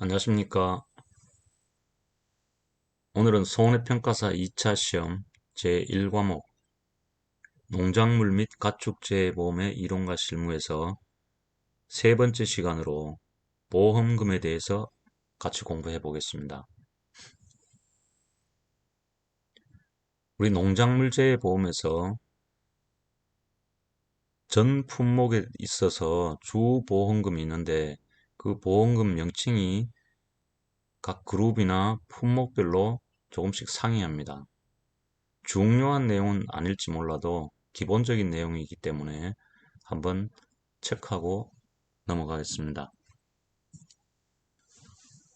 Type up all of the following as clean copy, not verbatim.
안녕하십니까. 오늘은 손해평가사 2차 시험 제1과목 농작물 및 가축재해보험의 이론과 실무에서 세 번째 시간으로 보험금에 대해서 같이 공부해 보겠습니다. 우리 농작물 재해보험에서 전 품목에 있어서 주 보험금이 있는데 그 보험금 명칭이 각 그룹이나 품목별로 조금씩 상이합니다. 중요한 내용은 아닐지 몰라도 기본적인 내용이기 때문에 한번 체크하고 넘어가겠습니다.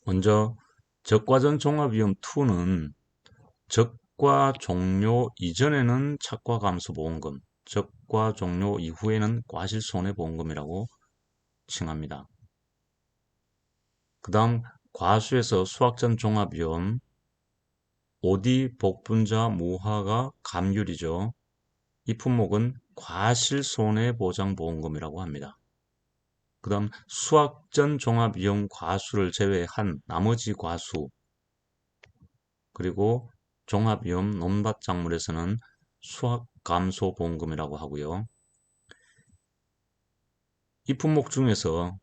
먼저 적과전 종합위험 2는 적과 종료 이전에는 착과 감소 보험금, 적과 종료 이후에는 과실손해보험금이라고 칭합니다. 그 다음 과수에서 수학전 종합위험 OD 복분자 무화과 감귤이죠. 이 품목은 과실손해보장보험금이라고 합니다. 그 다음 수학전 종합위험 과수를 제외한 나머지 과수 그리고 종합위험 논밭작물에서는 수학감소보험금이라고 하고요. 이 품목 중에서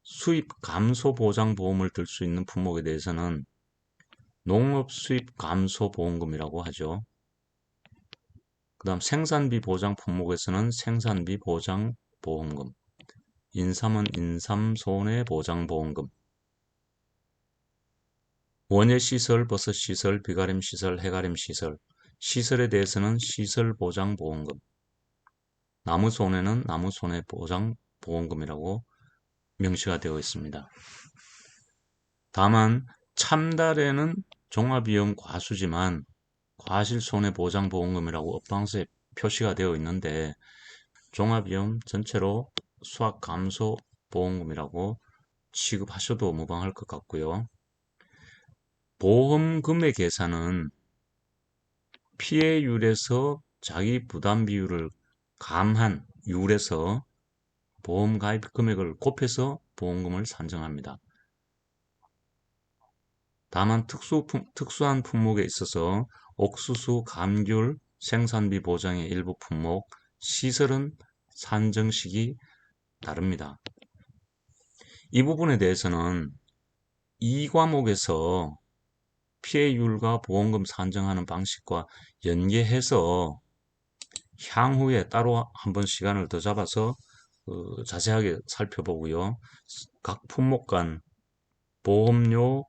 수입감소보장보험을 들 수 있는 품목에 대해서는 농업수입감소보험금이라고 하죠. 그 다음 생산비 보장 품목에서는 생산비 보장보험금, 인삼은 인삼손해보장보험금, 원예시설, 버섯시설, 비가림시설, 해가림시설, 시설에 대해서는 시설보장보험금, 나무손해는 나무손해보장보험금이라고 명시가 되어 있습니다. 다만 참달에는 종합위험 과수지만 과실손해보장보험금이라고 업방서에 표시가 되어 있는데 종합위험 전체로 수학감소보험금이라고 취급하셔도 무방할 것 같고요. 보험금의 계산은 피해율에서 자기 부담 비율을 감한 율에서 보험 가입 금액을 곱해서 보험금을 산정합니다. 다만 특수한 품목에 있어서 옥수수, 감귤, 생산비 보장의 일부 품목, 시설은 산정식이 다릅니다. 이 부분에 대해서는 이 과목에서 피해율과 보험금 산정하는 방식과 연계해서 향후에 따로 한번 시간을 더 잡아서 자세하게 살펴보고요. 각 품목 간 보험료,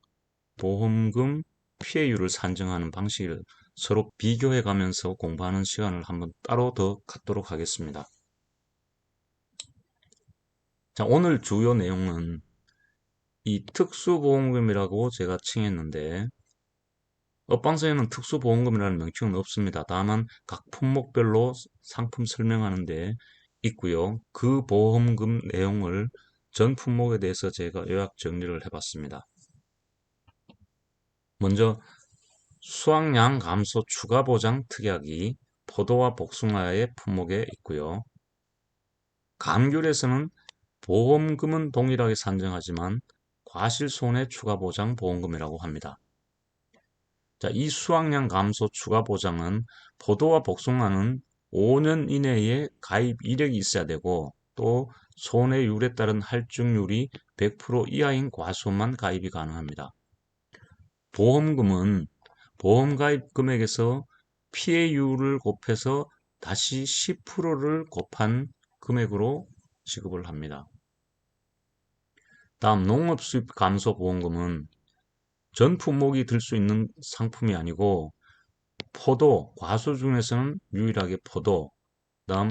보험금, 피해율을 산정하는 방식을 서로 비교해 가면서 공부하는 시간을 한번 따로 더 갖도록 하겠습니다. 자, 오늘 주요 내용은 이 특수보험금이라고 제가 칭했는데 업방서에는 특수보험금이라는 명칭은 없습니다. 다만 각 품목별로 상품 설명하는 데 있고요. 그 보험금 내용을 전 품목에 대해서 제가 요약 정리를 해봤습니다. 먼저 수확량 감소 추가 보장 특약이 포도와 복숭아의 품목에 있고요. 감귤에서는 보험금은 동일하게 산정하지만 과실손해 추가 보장 보험금이라고 합니다. 자, 이 수확량 감소 추가 보장은 포도와 복숭아는 5년 이내에 가입 이력이 있어야 되고 또 손해율에 따른 할증률이 100% 이하인 과수만 가입이 가능합니다. 보험금은 보험 가입 금액에서 피해율을 곱해서 다시 10%를 곱한 금액으로 지급을 합니다. 다음 농업수입 감소 보험금은 전 품목이 들 수 있는 상품이 아니고 포도, 과수 중에서는 유일하게 포도, 다음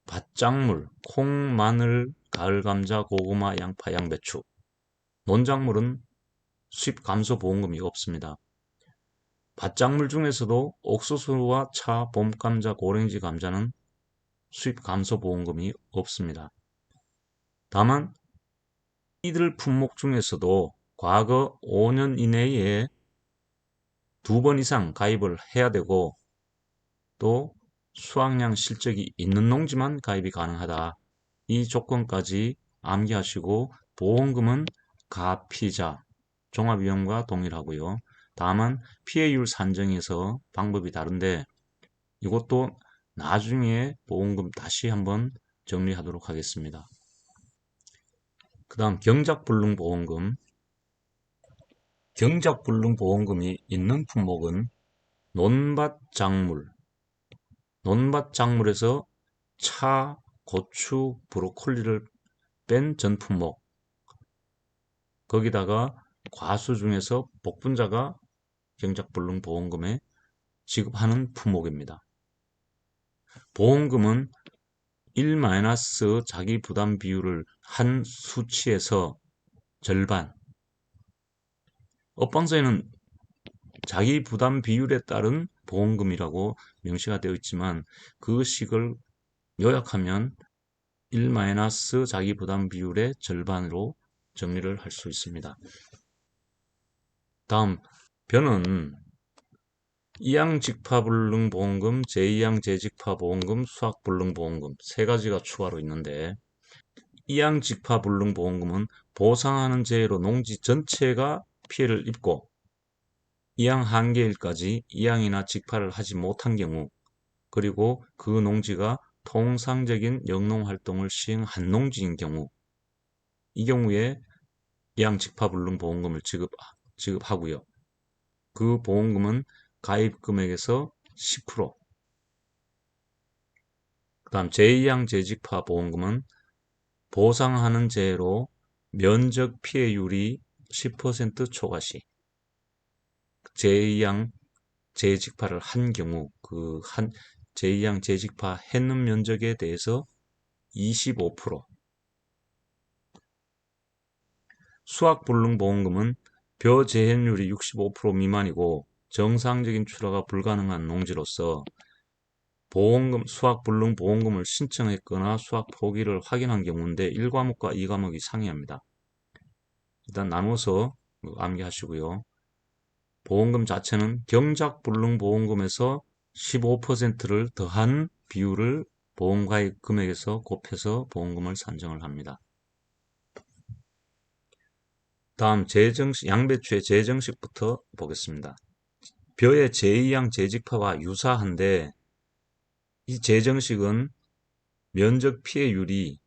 밭작물, 콩, 마늘, 가을 감자, 고구마, 양파, 양배추, 논작물은 수입 감소 보험금이 없습니다. 밭작물 중에서도 옥수수와 차, 봄감자, 고랭지 감자는 수입 감소 보험금이 없습니다. 다만 이들 품목 중에서도 과거 5년 이내에 2번 이상 가입을 해야 되고 또 수확량 실적이 있는 농지만 가입이 가능하다. 이 조건까지 암기하시고 보험금은 가피자, 종합위험과 동일하고요. 다만 피해율 산정에서 방법이 다른데 이것도 나중에 보험금 다시 한번 정리하도록 하겠습니다. 그 다음 경작불능보험금. 경작불능보험금이 있는 품목은 논밭작물, 논밭작물에서 차, 고추, 브로콜리를 뺀 전 품목, 거기다가 과수 중에서 복분자가 경작불능보험금에 지급하는 품목입니다. 보험금은 1- 자기 부담 비율을 한 수치에서 절반, 업방서에는 자기 부담 비율에 따른 보험금이라고 명시가 되어 있지만 그 식을 요약하면 1- 자기 부담 비율의 절반으로 정리를 할 수 있습니다. 다음 변은 이양직파불능보험금, 제2양 재직파보험금, 수학불능보험금 세 가지가 추가로 있는데 이양직파불능보험금은 보상하는 재해로 농지 전체가 피해를 입고 이양 한계일까지 이양이나 직파를 하지 못한 경우 그리고 그 농지가 통상적인 영농활동을 시행한 농지인 경우 이 경우에 이양직파불능보험금을 지급하고요. 그 보험금은 가입 금액에서 10%, 그 다음 제2양 재직파 보험금은 보상하는 재해로 면적 피해율이 10% 초과 시 제2양 재직파를 한 경우 제2양 재직파 했는 면적에 대해서 25%, 수확불능보험금은 벼 재현율이 65% 미만이고 정상적인 출하가 불가능한 농지로서 수확불능보험금을 신청했거나 수확 포기를 확인한 경우인데 1과목과 2과목이 상이합니다. 일단 나눠서 암기하시고요. 보험금 자체는 경작불능보험금에서 15%를 더한 비율을 보험가입 금액에서 곱해서 보험금을 산정을 합니다. 다음 양배추의 재정식부터 보겠습니다. 벼의 제2양 재직파와 유사한데 이 재정식은 면적 피해율이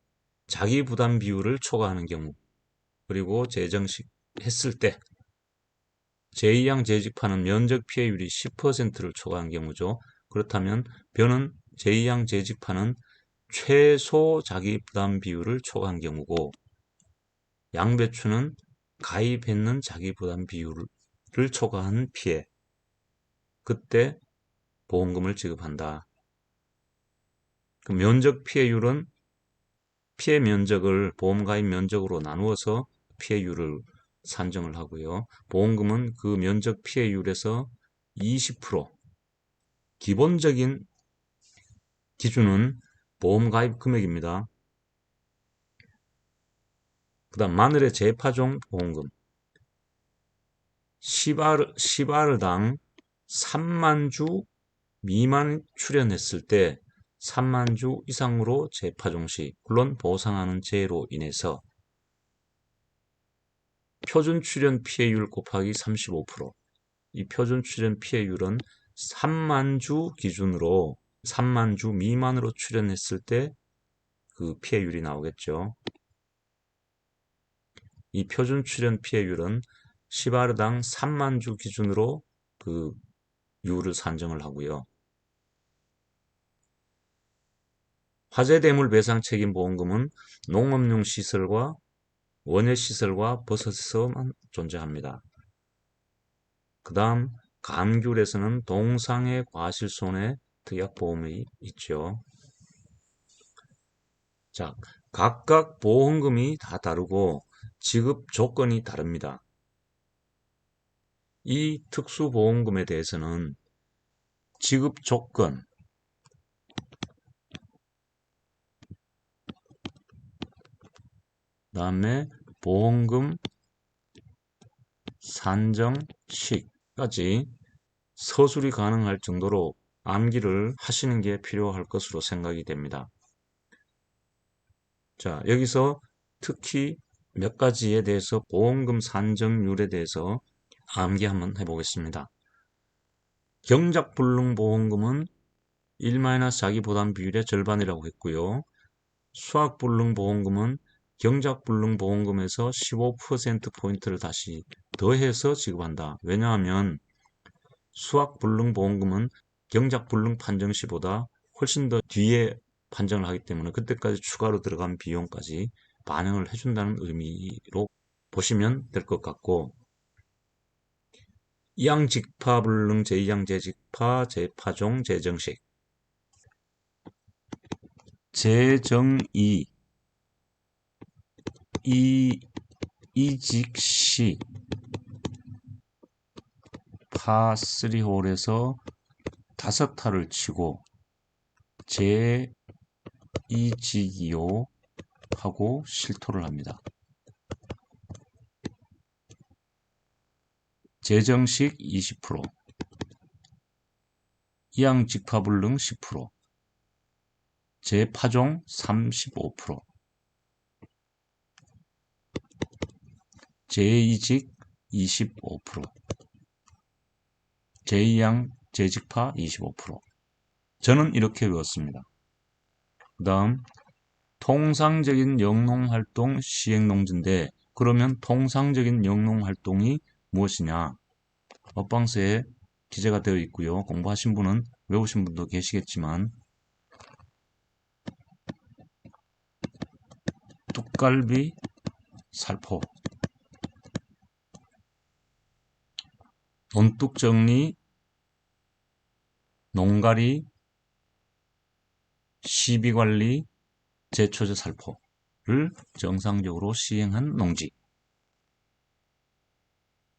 자기 부담 비율을 초과하는 경우 그리고 재정식 했을 때 제2양 재직파는 면적 피해율이 10%를 초과한 경우죠. 그렇다면 벼는 제2양 재직파는 최소 자기 부담 비율을 초과한 경우고 양배추는 가입했는 자기 부담 비율을 초과한 피해, 그때 보험금을 지급한다. 그 면적 피해율은 피해 면적을 보험 가입 면적으로 나누어서 피해율을 산정을 하고요. 보험금은 그 면적 피해율에서 20%, 기본적인 기준은 보험 가입 금액입니다. 그 다음 마늘의 재파종 보험금. 시바르당 3만 주 미만 출현했을 때 3만 주 이상으로 재파종 시 물론 보상하는 재해로 인해서 표준 출현 피해율 곱하기 35%, 이 표준 출현 피해율은 3만 주 기준으로 3만 주 미만으로 출현했을 때 그 피해율이 나오겠죠. 이 표준 출현 피해율은 시바르당 3만 주 기준으로 그 율을 산정을 하고요. 화재대물 배상 책임 보험금은 농업용 시설과 원예시설과 버섯에서만 존재합니다. 그 다음 감귤에서는 동상의 과실손해 특약보험이 있죠. 자, 각각 보험금이 다 다르고 지급 조건이 다릅니다. 이 특수보험금에 대해서는 지급 조건, 그 다음에 보험금 산정식까지 서술이 가능할 정도로 암기를 하시는 게 필요할 것으로 생각이 됩니다. 자, 여기서 특히 몇 가지에 대해서 보험금 산정률에 대해서 암기 한번 해보겠습니다. 경작불능보험금은 1-자기 부담 비율의 절반이라고 했고요. 수학불능보험금은 경작불능보험금에서 15%포인트를 다시 더해서 지급한다. 왜냐하면 수학불능보험금은 경작불능 판정 시보다 훨씬 더 뒤에 판정을 하기 때문에 그때까지 추가로 들어간 비용까지 반영을 해준다는 의미로 보시면 될 것 같고, 이양직파불능, 제2양 재파종, 재정식, 재정이, 이직시 파3홀에서 5타를 치고 재이직이요 하고 실토를 합니다. 재정식 20%, 이양직파불능 10%, 재파종 35%, 재이직 25%, 제2양 재직파 25%. 저는 이렇게 외웠습니다. 그 다음 통상적인 영농활동 시행농지인데 그러면 통상적인 영농활동이 무엇이냐? 법방서에 기재가 되어 있고요. 공부하신 분은 외우신 분도 계시겠지만 뚝갈비, 살포, 논뚝정리, 농가리, 시비관리, 제초제 살포를 정상적으로 시행한 농지.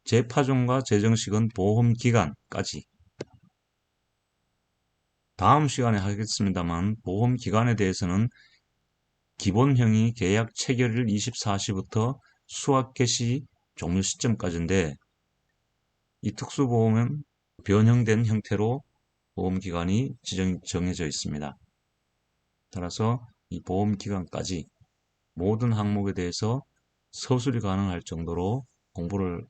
재파종과 재정식은 보험기간까지. 다음 시간에 하겠습니다만 보험기간에 대해서는 기본형이 계약 체결일 24시부터 수확 개시 종료 시점까지인데 이 특수보험은 변형된 형태로 보험기간이 정해져 있습니다. 따라서 이 보험기간까지 모든 항목에 대해서 서술이 가능할 정도로 공부를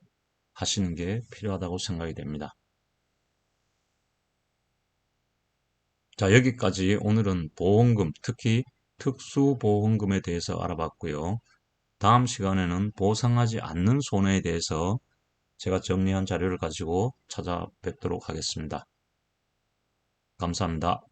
하시는 게 필요하다고 생각이 됩니다. 자, 여기까지 오늘은 보험금, 특히 특수보험금에 대해서 알아봤고요. 다음 시간에는 보상하지 않는 손해에 대해서 제가 정리한 자료를 가지고 찾아뵙도록 하겠습니다. 감사합니다.